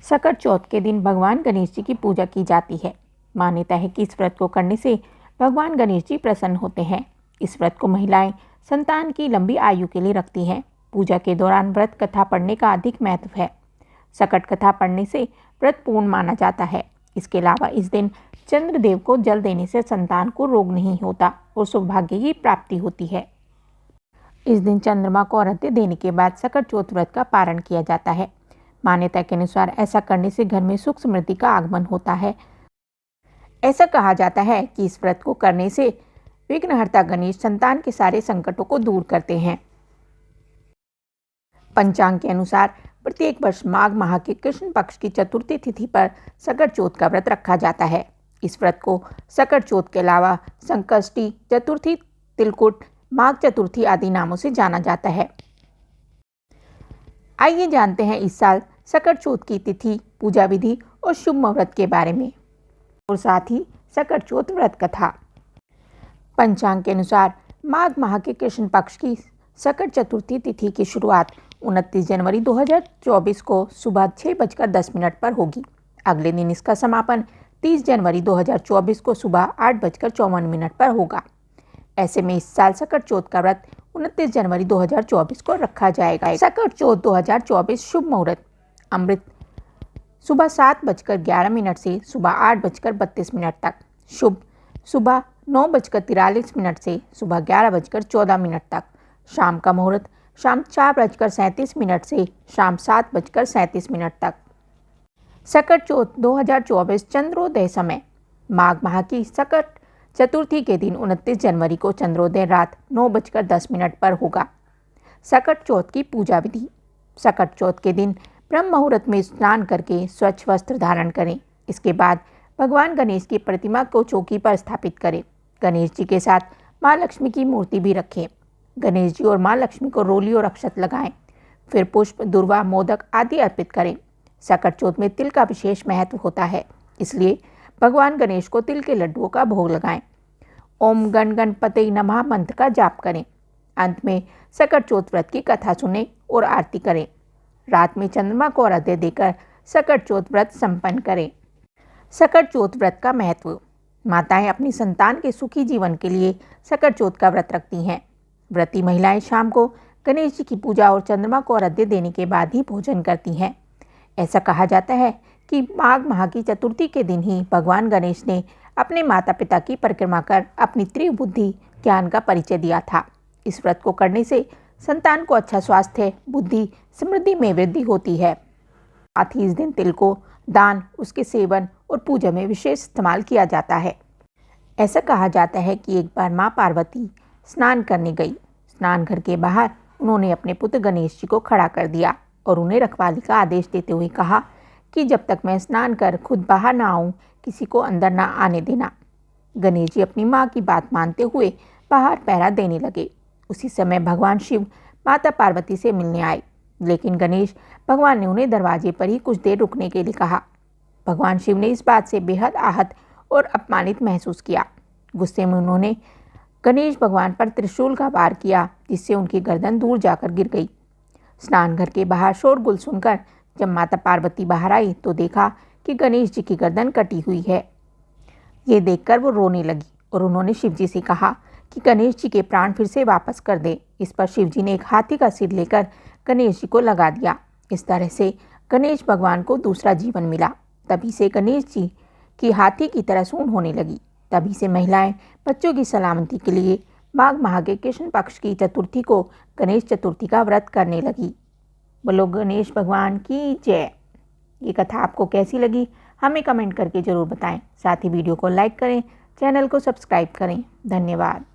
सकट चौथ के दिन भगवान गणेश जी की पूजा की जाती है। मान्यता है कि इस व्रत को करने से भगवान गणेश जी प्रसन्न होते हैं। इस व्रत को महिलाएं संतान की लंबी आयु के लिए रखती हैं। पूजा के दौरान व्रत कथा पढ़ने का अधिक महत्व है। सकट कथा पढ़ने से व्रत पूर्ण माना जाता है। इसके अलावा इस दिन चंद्रदेव को जल देने से संतान को रोग नहीं होता और सौभाग्य की प्राप्ति होती है। इस दिन चंद्रमा को अर्घ्य देने के बाद सकट चौथ व्रत का पारण किया जाता है। मान्यता के अनुसार ऐसा करने से घर में सुख समृद्धि का आगमन होता है। ऐसा कहा जाता है कि इस व्रत को करने से विघ्नहर्ता गणेश संतान के सारे संकटों को दूर करते हैं। पंचांग के अनुसार प्रत्येक वर्ष माघ माह के कृष्ण पक्ष की चतुर्थी तिथि पर सकट चौथ का व्रत रखा जाता है। इस व्रत को सकट चौथ के अलावा संकष्टी चतुर्थी, तिलकुट, माघ चतुर्थी आदि नामों से जाना जाता है। आइए जानते हैं इस साल सकट चौथ की तिथि, पूजा विधि और शुभ मुहूर्त के बारे में, और साथ ही सकट चौथ व्रत कथा। पंचांग के अनुसार माघ माह के कृष्ण पक्ष की सकट चतुर्थी तिथि की शुरुआत 29 जनवरी 2024 को सुबह 6:10 पर होगी। अगले दिन इसका समापन 30 जनवरी 2024 को सुबह 8:54 पर होगा। ऐसे में इस साल सकट चौथ का व्रत 29 जनवरी 2024 को रखा जाएगा। सकट चौथ 2024 शुभ मुहूर्त अमृत सुबह 7:11 से सुबह 8:32 तक। शुभ सुबह 9:43 से सुबह 11:14 तक। शाम का मुहूर्त शाम 4:37 से शाम 7:37 तक। सकट चौथ 2024 चंद्रोदय समय माघ माह की सकट चतुर्थी के दिन 29 जनवरी को चंद्रोदय रात 9:10 पर होगा। सकट चौथ की पूजा विधि। सकट चौथ के दिन ब्रह्म मुहूर्त में स्नान करके स्वच्छ वस्त्र धारण करें। इसके बाद भगवान गणेश की प्रतिमा को चौकी पर स्थापित करें। गणेश जी के साथ माँ लक्ष्मी की मूर्ति भी रखें। गणेश जी और माँ लक्ष्मी को रोली और अक्षत लगाएं। फिर पुष्प, दुर्वा, मोदक आदि अर्पित करें। सकट चौथ में तिल का विशेष महत्व होता है, इसलिए भगवान गणेश को तिल के लड्डुओं का भोग लगाएं। ओम गण गणपते नमः मंत्र का जाप करें। अंत में सकट चौथ व्रत की कथा सुनें और आरती करें। रात में चंद्रमा को अर्घ्य देकर सकट चौथ व्रत संपन्न करें। सकट चौथ व्रत का महत्व। माताएं अपनी संतान के सुखी जीवन के लिए सकट चौथ का व्रत रखती हैं। व्रती महिलाएं शाम को गणेश जी की पूजा और चंद्रमा को अर्घ्य देने के बाद ही भोजन करती हैं। ऐसा कहा जाता है कि माघ माह की चतुर्थी के दिन ही भगवान गणेश ने अपने माता पिता की परिक्रमा कर अपनी तीव्र बुद्धि ज्ञान का परिचय दिया था। इस व्रत को करने से संतान को अच्छा स्वास्थ्य, बुद्धि, समृद्धि में वृद्धि होती है। साथ ही इस दिन तिल को दान, उसके सेवन और पूजा में विशेष इस्तेमाल किया जाता है। ऐसा कहा जाता है कि एक बार माँ पार्वती स्नान करने गई। स्नान घर के बाहर उन्होंने अपने पुत्र गणेश जी को खड़ा कर दिया और उन्हें रखवाली का आदेश देते हुए कहा कि जब तक मैं स्नान कर खुद बाहर ना आऊं, किसी को अंदर ना आने देना। गणेश जी अपनी माँ की बात मानते हुए बाहर पहरा देने लगे। उसी समय भगवान शिव माता पार्वती से मिलने आए, लेकिन गणेश भगवान ने उन्हें दरवाजे पर ही कुछ देर रुकने के लिए कहा। भगवान शिव ने इस बात से बेहद आहत और अपमानित महसूस किया। गुस्से में उन्होंने गणेश भगवान पर त्रिशूल का वार किया, जिससे उनकी गर्दन दूर जाकर गिर गई। स्नान घर के बाहर शोरगुल सुनकर जब माता पार्वती बाहर आई तो देखा कि गणेश जी की गर्दन कटी हुई है। ये देखकर वो रोने लगी और उन्होंने शिव जी से कहा कि गणेश जी के प्राण फिर से वापस कर दे। इस पर शिव जी ने एक हाथी का सिर लेकर गणेश जी को लगा दिया। इस तरह से गणेश भगवान को दूसरा जीवन मिला। तभी से गणेश जी की हाथी की तरह सूंड होने लगी। तभी से महिलाएं बच्चों की सलामती के लिए माघ माह के कृष्ण पक्ष की चतुर्थी को गणेश चतुर्थी का व्रत करने लगी। बोलो गणेश भगवान की जय। ये कथा आपको कैसी लगी हमें कमेंट करके ज़रूर बताएं। साथ ही वीडियो को लाइक करें, चैनल को सब्सक्राइब करें। धन्यवाद।